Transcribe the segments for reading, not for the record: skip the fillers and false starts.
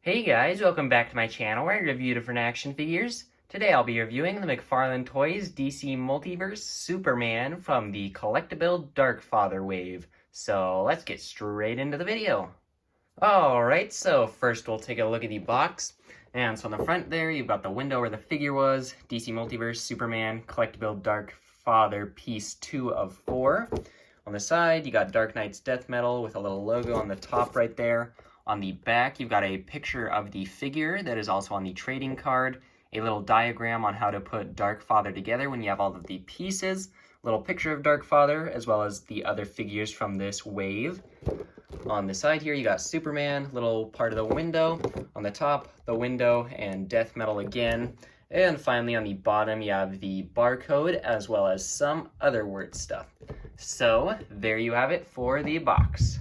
Hey guys, welcome back to my channel where I review different action figures. Today I'll be reviewing the Mcfarlane Toys DC Multiverse Superman from the collectible Darkfather wave. So let's get straight into the video. Alright, so first we'll take a look at the box. And so on the front there, you've got the window where the figure was, DC Multiverse Superman collectible Darkfather piece 2 of 4. On the side, you got Dark Knight's death metal with a little logo on the top right there. On the back, you've got a picture of the figure that is also on the trading card, a little diagram on how to put Darkfather together when you have all of the pieces, a little picture of Darkfather, as well as the other figures from this wave. On the side here, you got Superman, little part of the window. On the top, the window, and death metal again. And finally, on the bottom, you have the barcode, as well as some other word stuff. So, there you have it for the box.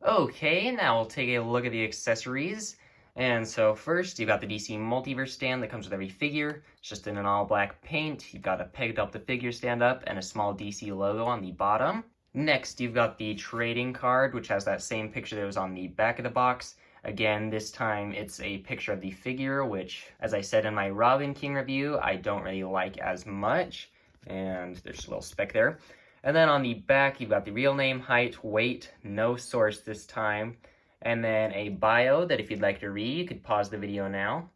Okay, now we'll take a look at the accessories. And so first, you've got the DC Multiverse stand that comes with every figure. It's just in an all-black paint. You've got a pegged up the figure stand up and a small DC logo on the bottom. Next, you've got the trading card, which has that same picture that was on the back of the box. Again, this time it's a picture of the figure, which, as I said in my Robin King review, I don't really like as much. And there's a little speck there. And then on the back, you've got the real name, height, weight, no source this time, and then a bio that if you'd like to read, you could pause the video now.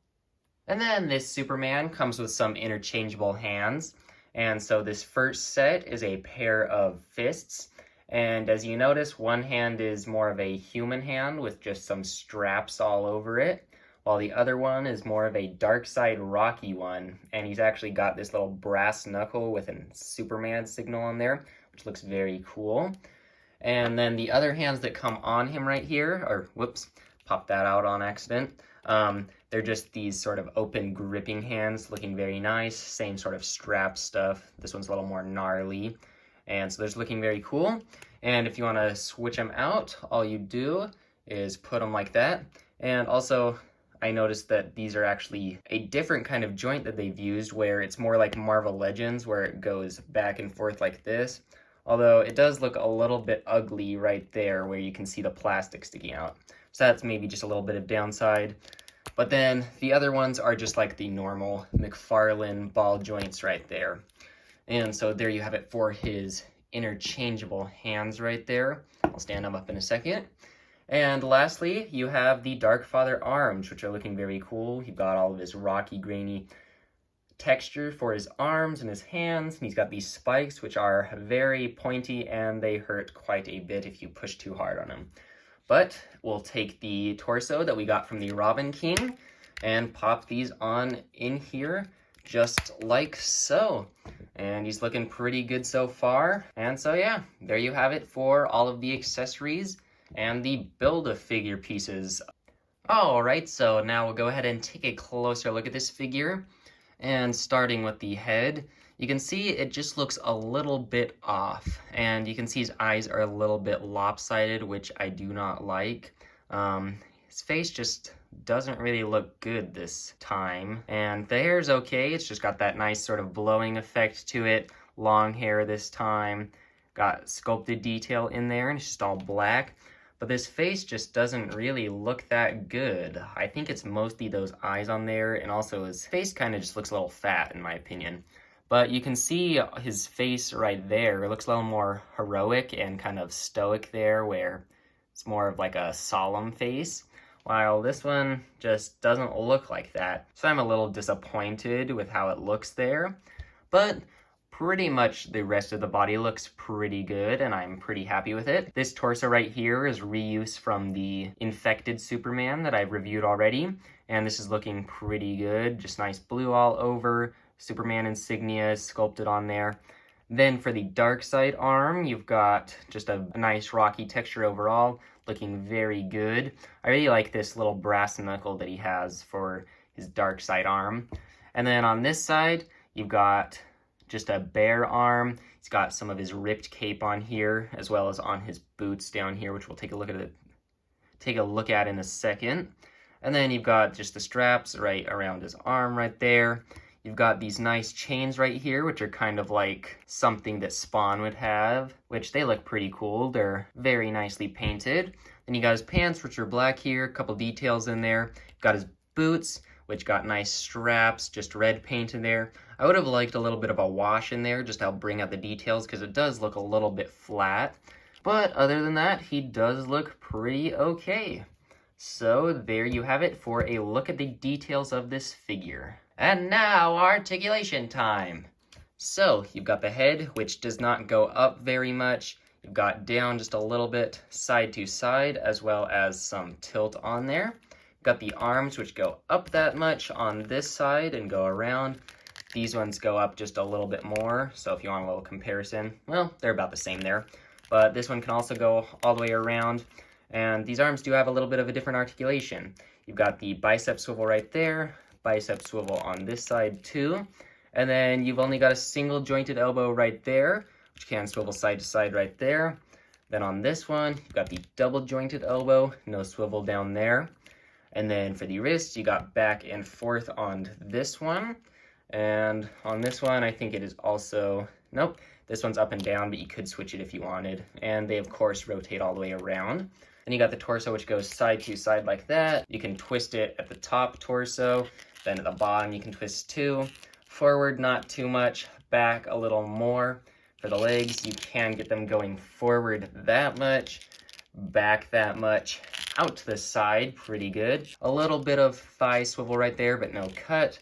And then this Superman comes with some interchangeable hands. And so this first set is a pair of fists. And as you notice, one hand is more of a human hand with just some straps all over it, while the other one is more of a Darkseid Rocky one, and he's actually got this little brass knuckle with a Superman signal on there, which looks very cool. And then the other hands that come on him right here, or whoops, popped that out on accident. They're just these sort of open gripping hands, looking very nice, same sort of strap stuff. This one's a little more gnarly, and so they're looking very cool. And if you want to switch them out, all you do is put them like that. And also, I noticed that these are actually a different kind of joint that they've used, where it's more like Marvel Legends, where it goes back and forth like this. Although it does look a little bit ugly right there where you can see the plastic sticking out. So that's maybe just a little bit of downside. But then the other ones are just like the normal Mcfarlane ball joints right there. And so there you have it for his interchangeable hands right there. I'll stand them up in a second. And lastly, you have the Darkfather arms, which are looking very cool. You've got all of his rocky, grainy texture for his arms and his hands. And he's got these spikes, which are very pointy, and they hurt quite a bit if you push too hard on him. But we'll take the torso that we got from the Robin King and pop these on in here, just like so. And he's looking pretty good so far. And so yeah, there you have it for all of the accessories and the Build-A-Figure pieces. Alright, so now we'll go ahead and take a closer look at this figure. And starting with the head, you can see it just looks a little bit off. And you can see his eyes are a little bit lopsided, which I do not like. His face just doesn't really look good this time. And the hair's okay, it's just got that nice sort of blowing effect to it. Long hair this time. Got sculpted detail in there, and it's just all black. But this face just doesn't really look that good. I think it's mostly those eyes on there, and also his face kind of just looks a little fat in my opinion. But you can see his face right there. It looks a little more heroic and kind of stoic there, where it's more of like a solemn face, while this one just doesn't look like that. So I'm a little disappointed with how it looks there. But pretty much the rest of the body looks pretty good, and I'm pretty happy with it. This torso right here is reuse from the Infected Superman that I've reviewed already, and this is looking pretty good. Just nice blue all over, Superman insignia sculpted on there. Then for the Darkseid arm, you've got just a nice rocky texture overall, looking very good. I really like this little brass knuckle that he has for his Darkseid arm. And then on this side, you've got just a bare arm. He's got some of his ripped cape on here, as well as on his boots down here, which we'll take a look at in a second. And then you've got just the straps right around his arm right there. You've got these nice chains right here, which are kind of like something that Spawn would have, which they look pretty cool. They're very nicely painted. Then you got his pants, which are black here, a couple details in there. Got his boots, which got nice straps, just red paint in there. I would have liked a little bit of a wash in there just to help bring out the details because it does look a little bit flat. But other than that, he does look pretty okay. So there you have it for a look at the details of this figure. And now, articulation time! So, you've got the head, which does not go up very much. You've got down just a little bit side to side, as well as some tilt on there. You've got the arms, which go up that much on this side and go around. These ones go up just a little bit more, so if you want a little comparison, well, they're about the same there. But this one can also go all the way around. And these arms do have a little bit of a different articulation. You've got the bicep swivel right there, bicep swivel on this side too. And then you've only got a single jointed elbow right there, which can swivel side to side right there. Then on this one, you've got the double jointed elbow, no swivel down there. And then for the wrist, you got back and forth on this one. And on this one, I think it is also, nope, this one's up and down, but you could switch it if you wanted. And they, of course, rotate all the way around. Then you got the torso, which goes side to side like that. You can twist it at the top torso. Then at the bottom, you can twist too. Forward, not too much. Back, a little more. For the legs, you can get them going forward that much. Back that much. Out to the side, pretty good. A little bit of thigh swivel right there, but no cut.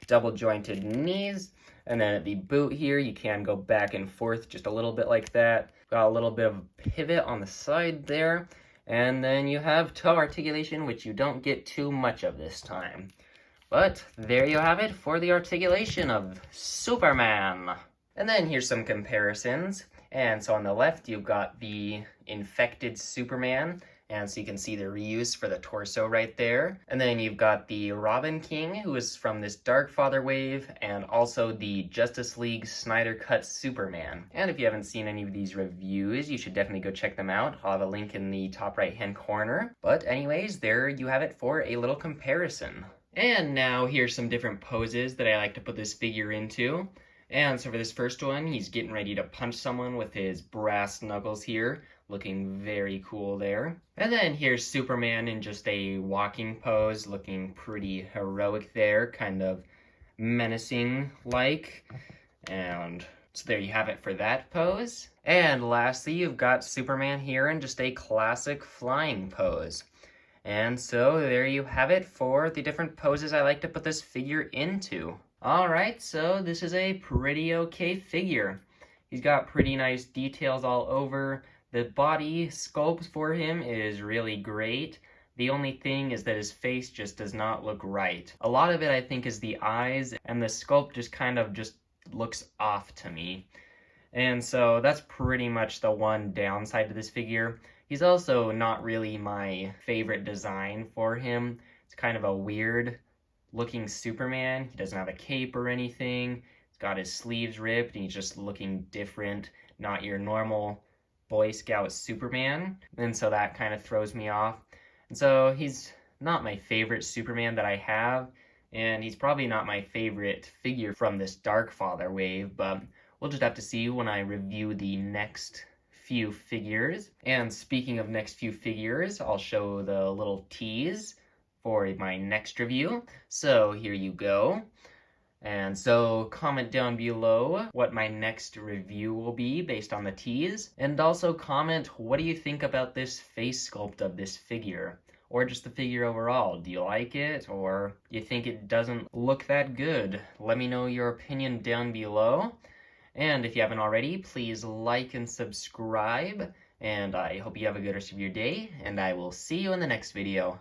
Double jointed knees. And then at the boot here, you can go back and forth just a little bit like that. Got a little bit of pivot on the side there. And then you have toe articulation, which you don't get too much of this time. But there you have it for the articulation of Superman. And then here's some comparisons. And so on the left, you've got the infected Superman. And so you can see the reuse for the torso right there. And then you've got the Robin King, who is from this Darkfather wave, and also the Justice League Snyder Cut Superman. And if you haven't seen any of these reviews, you should definitely go check them out. I'll have a link in the top right-hand corner. But anyways, there you have it for a little comparison. And now here's some different poses that I like to put this figure into. And so for this first one, he's getting ready to punch someone with his brass knuckles here. Looking very cool there. And then here's Superman in just a walking pose, looking pretty heroic there, kind of menacing-like. And so there you have it for that pose. And lastly, you've got Superman here in just a classic flying pose. And so there you have it for the different poses I like to put this figure into. Alright, so this is a pretty okay figure. He's got pretty nice details all over. The body sculpt for him is really great. The only thing is that his face just does not look right. A lot of it, I think, is the eyes, and the sculpt just kind of just looks off to me. And so that's pretty much the one downside to this figure. He's also not really my favorite design for him. It's kind of a weird looking Superman. He doesn't have a cape or anything. He's got his sleeves ripped and he's just looking different, not your normal Boy Scout Superman. And so that kind of throws me off. And so he's not my favorite Superman that I have, and he's probably not my favorite figure from this Darkfather wave, but we'll just have to see when I review the next few figures. And speaking of next few figures, I'll show the little tease for my next review. So here you go. And so comment down below what my next review will be based on the tease. And also comment, what do you think about this face sculpt of this figure? Or just the figure overall. Do you like it? Or do you think it doesn't look that good? Let me know your opinion down below. And if you haven't already, please like and subscribe. And I hope you have a good rest of your day. And I will see you in the next video.